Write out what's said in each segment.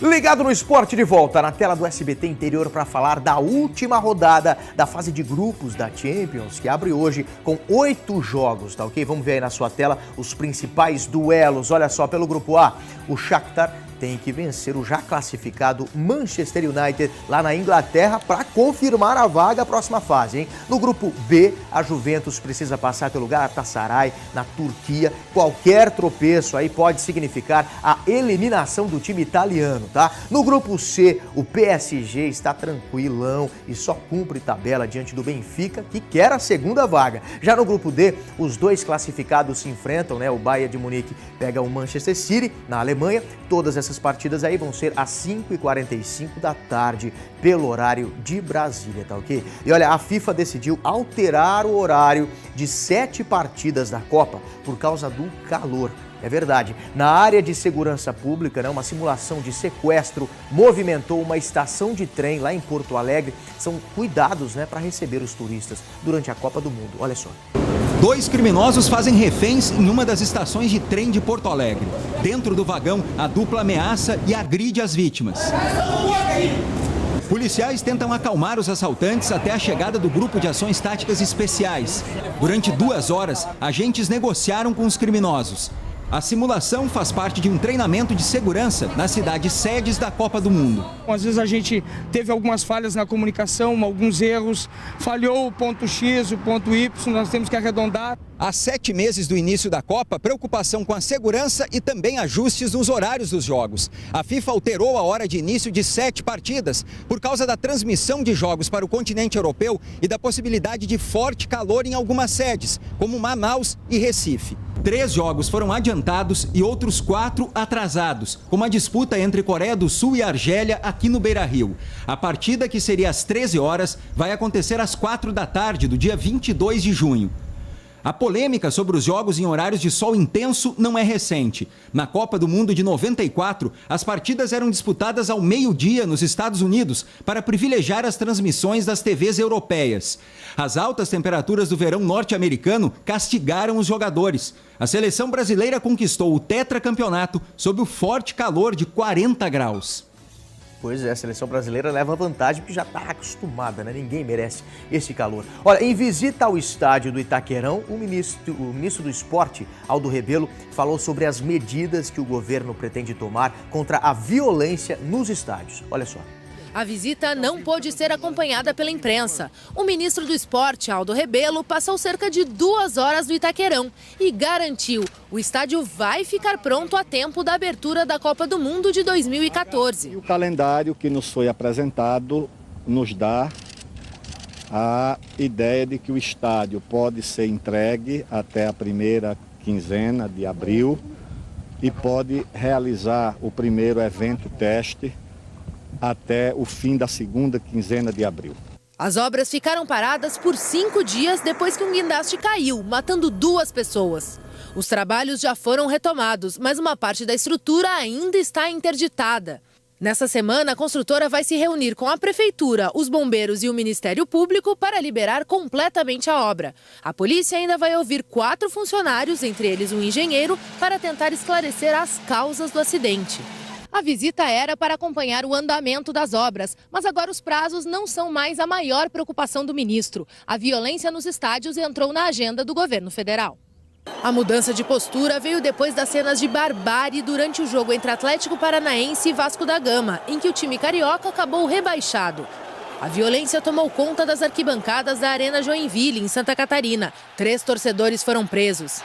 Ligado no esporte de volta na tela do SBT Interior para falar da última rodada da fase de grupos da Champions, que abre hoje com 8 jogos, tá ok? Vamos ver aí na sua tela os principais duelos. Olha só, pelo grupo A, o Shakhtar tem que vencer o já classificado Manchester United lá na Inglaterra para confirmar a vaga à próxima fase, hein? No grupo B, a Juventus precisa passar pelo Galatasaray na Turquia. Qualquer tropeço aí pode significar a eliminação do time italiano, tá? No grupo C, o PSG está tranquilão e só cumpre tabela diante do Benfica, que quer a segunda vaga. Já no grupo D, os dois classificados se enfrentam, né? O Bayern de Munique pega o Manchester City na Alemanha. Todas essas partidas aí vão ser às 5h45 da tarde, pelo horário de Brasília, tá ok? E olha, a FIFA decidiu alterar o horário de 7 partidas da Copa por causa do calor. É verdade. Na área de segurança pública, né, uma simulação de sequestro movimentou uma estação de trem lá em Porto Alegre. São cuidados, né, para receber os turistas durante a Copa do Mundo. Olha só. 2 criminosos fazem reféns em uma das estações de trem de Porto Alegre. Dentro do vagão, a dupla ameaça e agride as vítimas. Policiais tentam acalmar os assaltantes até a chegada do Grupo de Ações Táticas Especiais. Durante 2 horas, agentes negociaram com os criminosos. A simulação faz parte de um treinamento de segurança nas cidades sedes da Copa do Mundo. Às vezes a gente teve algumas falhas na comunicação, alguns erros, falhou o ponto X, o ponto Y, nós temos que arredondar. Há 7 meses do início da Copa, preocupação com a segurança e também ajustes nos horários dos jogos. A FIFA alterou a hora de início de 7 partidas por causa da transmissão de jogos para o continente europeu e da possibilidade de forte calor em algumas sedes, como Manaus e Recife. 3 jogos foram adiantados e outros 4 atrasados, como a disputa entre Coreia do Sul e Argélia aqui no Beira-Rio. A partida, que seria às 13 horas, vai acontecer às 4 da tarde do dia 22 de junho. A polêmica sobre os jogos em horários de sol intenso não é recente. Na Copa do Mundo de 94, as partidas eram disputadas ao meio-dia nos Estados Unidos para privilegiar as transmissões das TVs europeias. As altas temperaturas do verão norte-americano castigaram os jogadores. A seleção brasileira conquistou o tetracampeonato sob o forte calor de 40 graus. Pois é, a seleção brasileira leva vantagem porque já está acostumada, né? Ninguém merece esse calor. Olha, em visita ao estádio do Itaquerão, o ministro do Esporte, Aldo Rebelo, falou sobre as medidas que o governo pretende tomar contra a violência nos estádios. Olha só. A visita não pôde ser acompanhada pela imprensa. O ministro do Esporte, Aldo Rebelo, passou cerca de 2 horas no Itaquerão e garantiu: o estádio vai ficar pronto a tempo da abertura da Copa do Mundo de 2014. O calendário que nos foi apresentado nos dá a ideia de que o estádio pode ser entregue até a primeira quinzena de abril e pode realizar o primeiro evento teste até o fim da segunda quinzena de abril. As obras ficaram paradas por 5 dias depois que um guindaste caiu, matando 2 pessoas. Os trabalhos já foram retomados, mas uma parte da estrutura ainda está interditada. Nessa semana, a construtora vai se reunir com a Prefeitura, os bombeiros e o Ministério Público para liberar completamente a obra. A polícia ainda vai ouvir 4 funcionários, entre eles um engenheiro, para tentar esclarecer as causas do acidente. A visita era para acompanhar o andamento das obras, mas agora os prazos não são mais a maior preocupação do ministro. A violência nos estádios entrou na agenda do governo federal. A mudança de postura veio depois das cenas de barbárie durante o jogo entre Atlético Paranaense e Vasco da Gama, em que o time carioca acabou rebaixado. A violência tomou conta das arquibancadas da Arena Joinville, em Santa Catarina. 3 torcedores foram presos.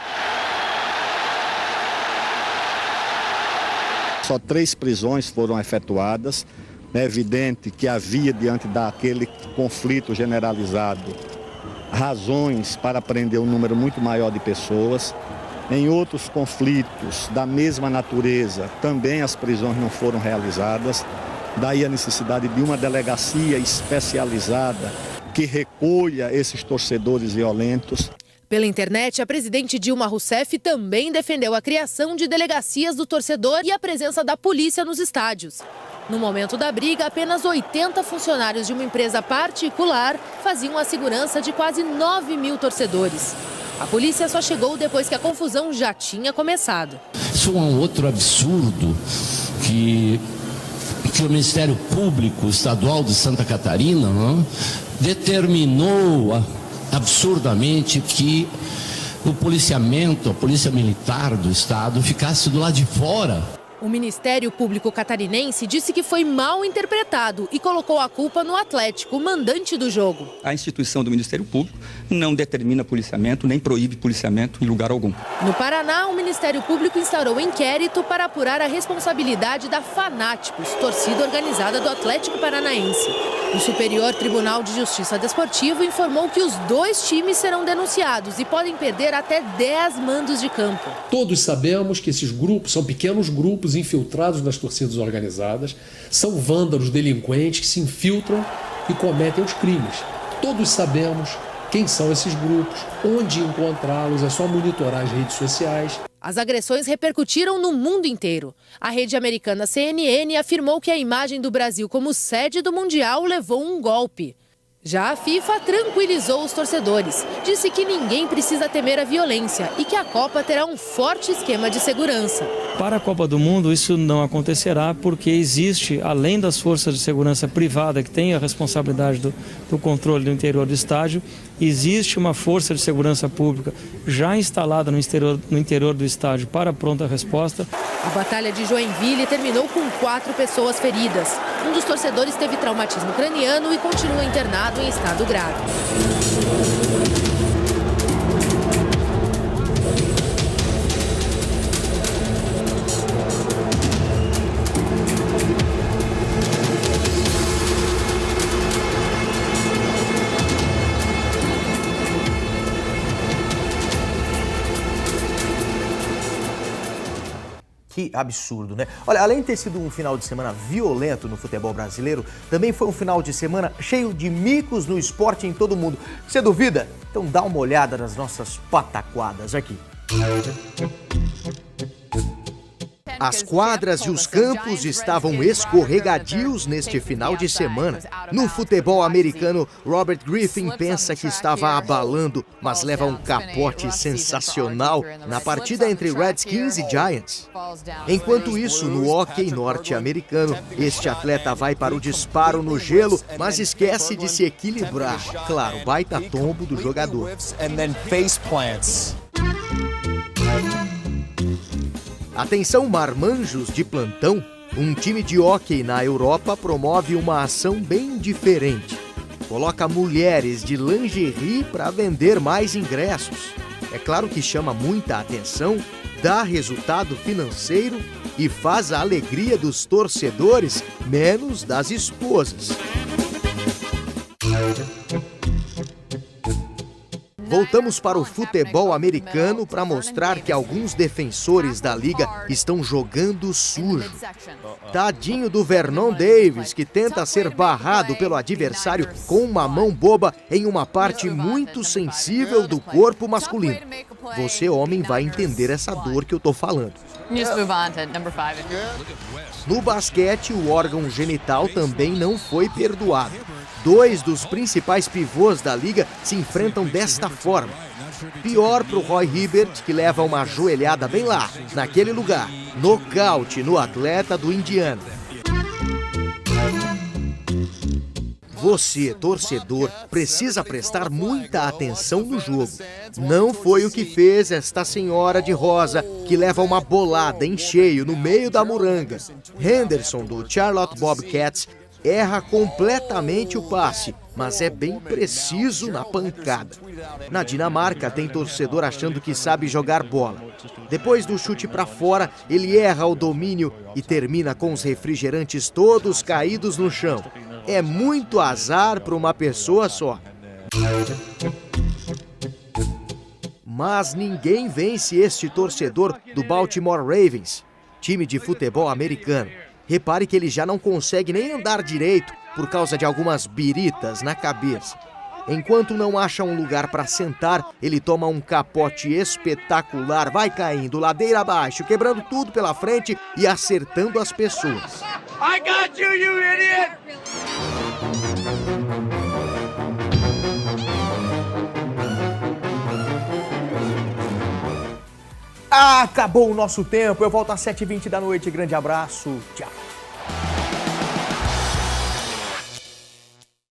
Só 3 prisões foram efetuadas. É evidente que havia, diante daquele conflito generalizado, razões para prender um número muito maior de pessoas. Em outros conflitos da mesma natureza, também as prisões não foram realizadas. Daí a necessidade de uma delegacia especializada que recolha esses torcedores violentos. Pela internet, a presidente Dilma Rousseff também defendeu a criação de delegacias do torcedor e a presença da polícia nos estádios. No momento da briga, apenas 80 funcionários de uma empresa particular faziam a segurança de quase 9 mil torcedores. A polícia só chegou depois que a confusão já tinha começado. Isso é um outro absurdo que que o Ministério Público Estadual de Santa Catarina determinou absurdamente que o policiamento, a polícia militar do estado ficasse do lado de fora. O Ministério Público Catarinense disse que foi mal interpretado e colocou a culpa no Atlético, mandante do jogo. A instituição do Ministério Público não determina policiamento, nem proíbe policiamento em lugar algum. No Paraná, o Ministério Público instaurou inquérito para apurar a responsabilidade da Fanáticos, torcida organizada do Atlético Paranaense. O Superior Tribunal de Justiça Desportivo informou que os 2 times serão denunciados e podem perder até 10 mandos de campo. Todos sabemos que esses grupos são pequenos grupos infiltrados nas torcidas organizadas, são vândalos delinquentes que se infiltram e cometem os crimes. Todos sabemos quem são esses grupos, onde encontrá-los, é só monitorar as redes sociais. As agressões repercutiram no mundo inteiro. A rede americana CNN afirmou que a imagem do Brasil como sede do Mundial levou um golpe. Já a FIFA tranquilizou os torcedores. Disse que ninguém precisa temer a violência e que a Copa terá um forte esquema de segurança. Para a Copa do Mundo, isso não acontecerá porque existe, além das forças de segurança privada que têm a responsabilidade do controle do interior do estádio, existe uma força de segurança pública já instalada no interior do estádio para pronta resposta. A batalha de Joinville terminou com 4 pessoas feridas. Um dos torcedores teve traumatismo craniano e continua internado em estado grave. Que absurdo, né? Olha, além de ter sido um final de semana violento no futebol brasileiro, também foi um final de semana cheio de micos no esporte em todo o mundo. Você duvida? Então dá uma olhada nas nossas pataquadas aqui. As quadras e os campos estavam escorregadios neste final de semana. No futebol americano, Robert Griffin pensa que estava abalando, mas leva um capote sensacional na partida entre Redskins e Giants. Enquanto isso, no hóquei norte-americano, este atleta vai para o disparo no gelo, mas esquece de se equilibrar. Claro, baita tombo do jogador. Atenção, marmanjos de plantão, um time de hóquei na Europa promove uma ação bem diferente. Coloca mulheres de lingerie para vender mais ingressos. É claro que chama muita atenção, dá resultado financeiro e faz a alegria dos torcedores, menos das esposas. Voltamos para o futebol americano para mostrar que alguns defensores da liga estão jogando sujo. Tadinho do Vernon Davis, que tenta ser barrado pelo adversário com uma mão boba em uma parte muito sensível do corpo masculino. Você, homem, vai entender essa dor que eu tô falando. No basquete, o órgão genital também não foi perdoado. 2 dos principais pivôs da liga se enfrentam desta forma. Pior pro Roy Hibbert, que leva uma joelhada bem lá, naquele lugar. Nocaute no atleta do Indiana. Você, torcedor, precisa prestar muita atenção no jogo. Não foi o que fez esta senhora de rosa, que leva uma bolada em cheio no meio da muranga. Henderson, do Charlotte Bobcats, erra completamente o passe, mas é bem preciso na pancada. Na Dinamarca, tem torcedor achando que sabe jogar bola. Depois do chute para fora, ele erra o domínio e termina com os refrigerantes todos caídos no chão. É muito azar para uma pessoa só. Mas ninguém vence este torcedor do Baltimore Ravens, time de futebol americano. Repare que ele já não consegue nem andar direito por causa de algumas biritas na cabeça. Enquanto não acha um lugar para sentar, ele toma um capote espetacular, vai caindo ladeira abaixo, quebrando tudo pela frente e acertando as pessoas. I got you, you idiot! Acabou o nosso tempo. Eu volto às 7h20 da noite. Grande abraço. Tchau.